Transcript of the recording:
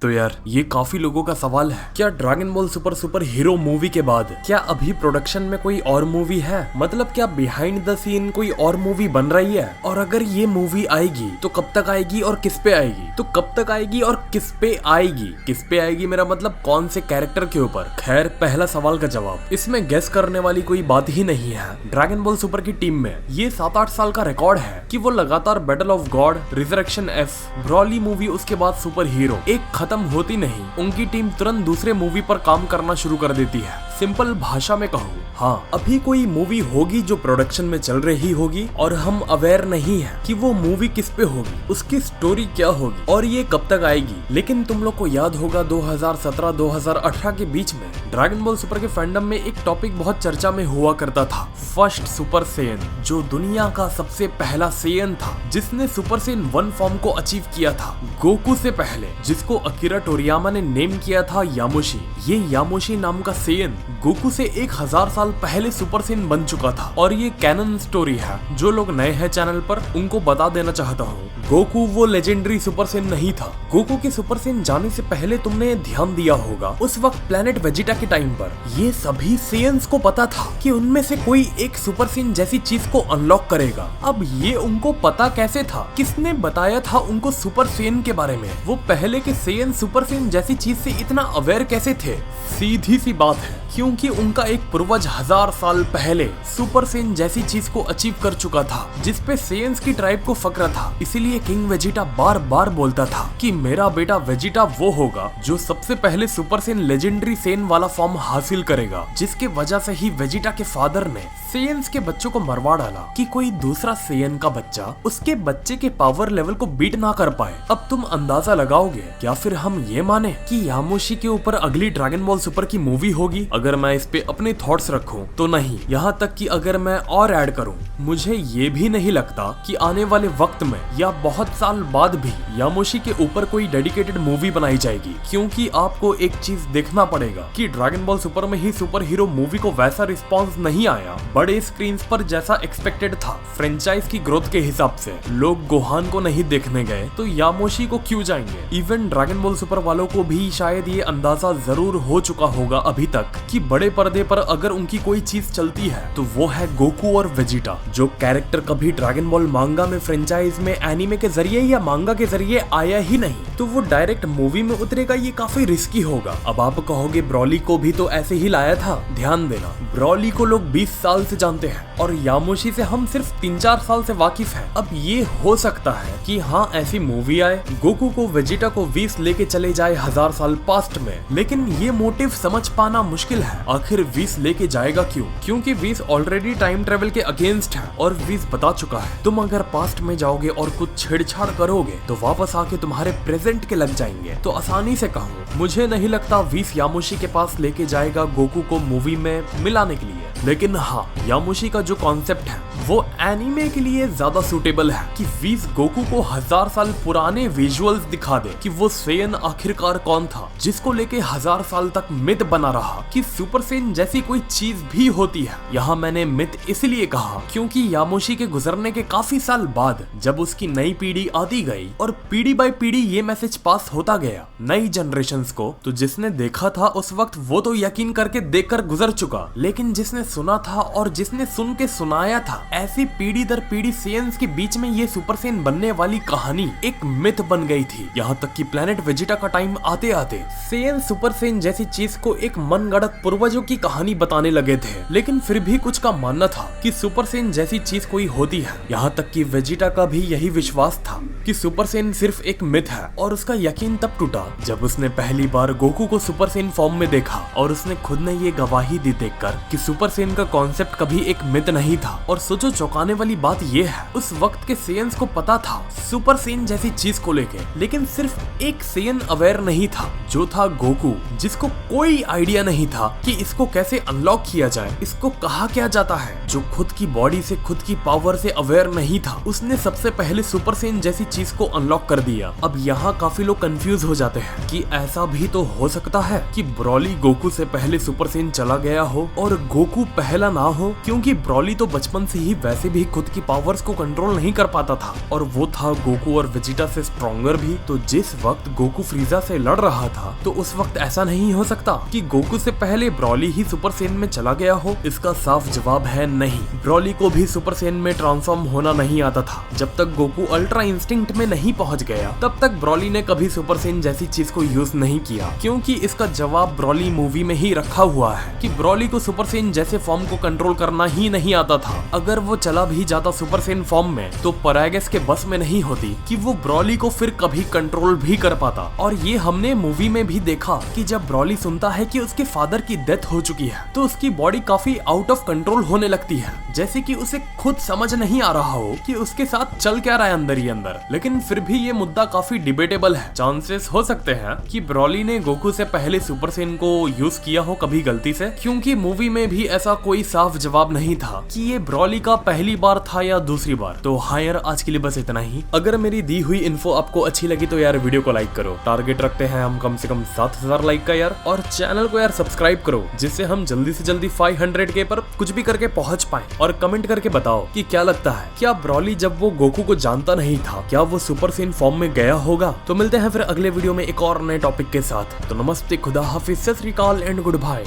तो यार ये काफी लोगों का सवाल है, क्या dragon ball super hero movie के बाद क्या अभी प्रोडक्शन में कोई और मूवी है? मतलब क्या बिहाइंड द सीन कोई और मूवी बन रही है? और अगर ये मूवी आएगी तो कब तक आएगी और किस पे आएगी? तो कब तक आएगी और किस पे आएगी? किस पे आएगी मेरा मतलब कौन से कैरेक्टर के ऊपर? खैर, पहला सवाल का जवाब इसमें गेस करने वाली कोई बात ही नहीं है। ड्रैगन बॉल सुपर की टीम में ये 7-8 साल का रिकॉर्ड है कि वो लगातार battle of God, resurrection F, Broly movie, उसके बाद सुपर हीरो एक खत्म होती नहीं, उनकी टीम तुरंत दूसरे मूवी पर काम करना शुरू कर देती है। सिंपल भाषा में कहूँ, हाँ, अभी कोई मूवी होगी जो प्रोडक्शन में चल रही होगी और हम अवेयर नहीं है कि वो मूवी किस पे होगी, उसकी स्टोरी क्या होगी और ये कब तक आएगी। लेकिन तुम लोग को याद होगा 2017-2018 के बीच में ड्रैगन बॉल सुपर के फैंडम में एक टॉपिक बहुत चर्चा में हुआ करता था, फर्स्ट सुपर सेयन, जो दुनिया का सबसे पहला सेयन था जिसने सुपर सेयन 1 फॉर्म को अचीव किया था गोकू से पहले, जिसको अकीरा टोरियामा ने नेम किया था यामोशी। ये यामोशी नाम का सेयन गोकू से 1000 साल पहले सुपर सेयन बन चुका था और ये कैनन स्टोरी है। जो लोग नए हैं चैनल पर उनको बता देना चाहता हूँ, गोकू वो लेजेंडरी सुपर सेयन नहीं था। गोकू के सुपर सेयन जाने से पहले तुमने ध्यान दिया होगा, उस वक्त प्लेनेट वेजिटा के टाइम पर ये सभी सेयन्स को पता था कि उनमें से कोई एक सुपर सेयन जैसी चीज को अनलॉक करेगा। अब ये उनको पता कैसे था? किसने बताया था उनको सुपर सेयन के बारे में? वो पहले के सेयन सुपर सेयन जैसी चीज से इतना अवेयर कैसे थे? सीधी सी बात है, क्योंकि उनका एक पूर्वज 1000 साल पहले सुपर सेयन जैसी चीज को अचीव कर चुका था जिसपे सेयन्स की ट्राइब को फक्र था। इसीलिए किंग वेजिटा बार बार बोलता था कि मेरा बेटा वेजिटा वो होगा जो सबसे पहले सुपर सेयन लेजेंडरी सेयन वाला फॉर्म हासिल करेगा, जिसके वजह से ही वेजिटा के फादर ने सेयन्स के बच्चों को मरवा डाला कि कोई दूसरा सेयन का बच्चा उसके बच्चे के पावर लेवल को बीट ना कर पाए। अब तुम अंदाजा लगाओगे, क्या फिर हम ये माने कि यामोशी के ऊपर अगली ड्रैगन बॉल सुपर की मूवी होगी? अगर मैं इस पे अपने थॉट्स रखूं तो नहीं, यहाँ तक कि अगर मैं और ऐड करूं, मुझे ये भी नहीं लगता कि आने वाले वक्त में या बहुत साल बाद भी यामोशी के ऊपर कोई डेडिकेटेड मूवी बनाई जाएगी। क्योंकि आपको एक चीज देखना पड़ेगा कि ड्रैगन बॉल सुपर में ही सुपर हीरो मूवी को वैसा रिस्पॉन्स नहीं आया बड़े स्क्रीन पर जैसा एक्सपेक्टेड था। फ्रेंचाइज की ग्रोथ के हिसाब से लोग गोहान को नहीं देखने गए तो यामोशी को क्यों जाएंगे? इवन ड्रैगन बॉल सुपर वालों को भी शायद ये अंदाजा जरूर हो चुका होगा अभी तक कि बड़े पर्दे पर अगर उनकी कोई चीज चलती है तो वो है गोकू और वेजिटा, जो कैरेक्टर कभी ड्रैगन बॉल मांगा में फ्रेंचाइज में एनीमे के जरिए या मांगा के जरिए आया ही नहीं, तो वो डायरेक्ट मूवी में उतरेगा, ये काफी रिस्की होगा। अब आप कहोगे ब्रॉली को भी तो ऐसे ही लाया था। ध्यान देना, ब्रॉली को लोग 20 साल से जानते हैं और यामोशी से हम सिर्फ 3-4 साल से वाकिफ हैं। अब ये हो सकता है कि हाँ, ऐसी मूवी आए, गोकू को वेजिटा को 20 लेके चले जाए 1000 साल पास्ट में, लेकिन ये मोटिव समझ पाना मुश्किल है। आखिर 20 लेके जाएगा क्यों? क्योंकि 20 ऑलरेडी टाइम ट्रेवल के अगेंस्ट है और 20 बता चुका है तुम अगर पास्ट में जाओगे और कुछ छेड़छाड़ करोगे तो वापस आके तुम्हारे प्रेजेंट के लग जाएंगे। तो आसानी से कहूँ, मुझे नहीं लगता 20 यामोशी के पास लेके जाएगा गोकू को मूवी में मिलाने के लिए। लेकिन हाँ, यामोशी का जो कॉन्सेप्ट है वो एनीमे के लिए ज्यादा सूटेबल है कि 20 गोकू को 1000 साल पुराने विजुअल्स दिखा दे कि वो सेयन आखिरकार कौन था, जिसको लेके 1000 साल तक मिथ बना रहा कि सुपर सेयन जैसी कोई चीज भी होती है। यहाँ मैंने मिथ इसलिए कहा क्योंकि यामोशी के गुजरने के काफी साल बाद जब उसकी नई पीढ़ी आती गई और पीढ़ी बाय पीढ़ी ये मैसेज पास होता गया नई जनरेशंस को, तो जिसने देखा था उस वक्त वो तो यकीन करके देखकर गुजर चुका, लेकिन जिसने सुना था और जिसने सुन के सुनाया था, ऐसी पीढ़ी दर पीढ़ी सेयन्स के बीच में ये सुपर सेयन बनने वाली कहानी एक मिथ बन गई थी। यहाँ तक कि प्लेनेट वेजिटा का टाइम आते आते सेयन सुपर सेयन जैसी चीज को एक मनगढ़ंत पूर्वजों की कहानी बताने लगे थे, लेकिन फिर भी कुछ का मानना था कि सुपर सेयन जैसी चीज कोई होती है। यहाँ तक कि वेजिटा का भी यही विश्वास था कि सुपर सेयन सिर्फ एक मिथ है और उसका यकीन तब टूटा जब उसने पहली बार गोकू को सुपर सेयन फॉर्म में देखा और उसने खुद ने ये गवाही दी देखकर कि सुपर सेयन का कॉन्सेप्ट कभी एक मिथ नहीं था। और सोचो, चौंकाने वाली बात ये है, उस वक्त के सेयन्स को पता था सुपर सेयन जैसी चीज को लेके, लेकिन सिर्फ एक सेयन अवेयर नहीं था जो था गोकू, जिसको कोई आइडिया नहीं था कि इसको कैसे अनलॉक किया जाए, इसको कहा क्या जाता है, जो खुद की बॉडी से खुद की पावर से अवेयर नहीं था, उसने सबसे पहले सुपर सेन जैसी चीज को अनलॉक कर दिया। अब यहाँ काफी लोग कंफ्यूज हो जाते हैं कि ऐसा भी तो हो सकता है कि ब्रॉली गोकू से पहले सुपर सेन चला गया हो और गोकू पहला ना हो, क्योंकि ब्रॉली तो बचपन से ही वैसे भी खुद की पावर्स को कंट्रोल नहीं कर पाता था और वो था गोकू और वेजिटा से स्ट्रॉन्गर भी। तो जिस वक्त गोकू फ्रीजा से लड़ रहा था तो उस वक्त ऐसा नहीं हो सकता कि गोकू से पहले ब्रॉली ही सुपर सेन में चला गया हो। इसका साफ जवाब है नहीं। ब्रॉली को भी सुपर सेन में ट्रांसफॉर्म होना नहीं आता था। जब तक गोकू अल्ट्रा इंस्टिंक्ट में नहीं पहुंच गया तब तक ब्रॉली ने कभी सुपर सेन जैसी चीज को यूज नहीं किया, क्योंकि इसका जवाब ब्रॉली मूवी में ही रखा हुआ है कि ब्रॉली को सुपर सेन जैसे फॉर्म को कंट्रोल करना ही नहीं आता था। अगर वो चला भी जाता सुपर सेन फॉर्म में तो पैरागस के बस में नहीं होती कि वो ब्रॉली को फिर कभी कंट्रोल भी कर पाता। और ये हमने मूवी में भी देखा कि जब ब्रॉली सुनता है कि उसके फादर की डेथ हो चुकी है तो उसकी बॉडी काफी आउट ऑफ कंट्रोल होने लगती है, जैसे कि उसे खुद समझ नहीं आ रहा हो कि उसके साथ चल क्या रहा है अंदर ही अंदर। लेकिन फिर भी ये मुद्दा काफी डिबेटेबल है। चांसेस हो सकते हैं कि ब्रॉली ने गोकू से पहले सुपर सेन को यूज किया हो कभी गलती से, क्योंकि मूवी में भी ऐसा कोई साफ जवाब नहीं था कि ये ब्रॉली का पहली बार था या दूसरी बार। तो हाँ यार, आज के लिए बस इतना ही। अगर मेरी दी हुई इन्फो आपको अच्छी लगी तो यार वीडियो को लाइक करो। टारगेट रखते हैं हम कम से कम 7000 लाइक का यार, और चैनल को यार सब्सक्राइब करो जिससे हम जल्दी से जल्दी 500K पर कुछ भी करके पहुंच पाए। और कमेंट करके बताओ कि क्या लगता है, क्या ब्रॉली जब वो गोकू को जानता नहीं था क्या वो सुपर सेन फॉर्म में गया होगा। तो मिलते हैं फिर अगले वीडियो में एक और नए टॉपिक के साथ। तो नमस्ते, खुदा हाफिज, सत श्री अकाल एंड गुड बाय।